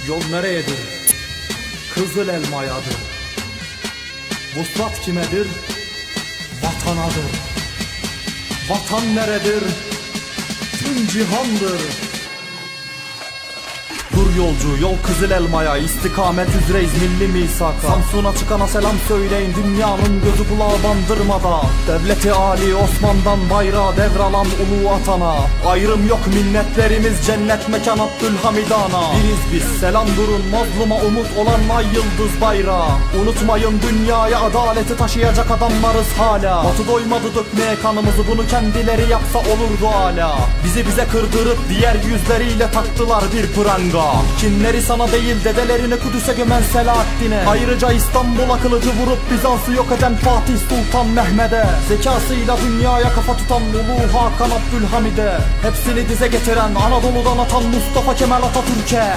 Yol nereyedir? Kızıl elmayadır. Vuslat kimedir? Vatanadır. Vatan neredir? Tüm cihandır. Dur yolcu, yol kızıl elmaya, istikamet üzereyiz milli misaka. Samsun'a çıkana selam söyleyin, dünyanın gözü kulağı bandırmada. Devleti Ali Osman'dan bayrağı devralan ulu atana. Ayrım yok milletlerimiz, cennet mekan Abdülhamidana. Biriz biz, selam durun mazluma umut olan ay yıldız bayrağı. Unutmayın dünyaya adaleti taşıyacak adamlarız hala. Batı doymadı dökmeye kanımızı, bunu kendileri yapsa olurdu hala. Bize kırdırıp diğer yüzleriyle taktılar bir pranga. Kinleri sana değil dedelerini Kudüs'e gömen Selahaddin'e. Ayrıca İstanbul'a kılıcı vurup Bizans'ı yok eden Fatih Sultan Mehmet'e. Zekasıyla dünyaya kafa tutan Ulu Hakan Abdülhamid'e. Hepsini dize getiren Anadolu'dan atan Mustafa Kemal Atatürk'e.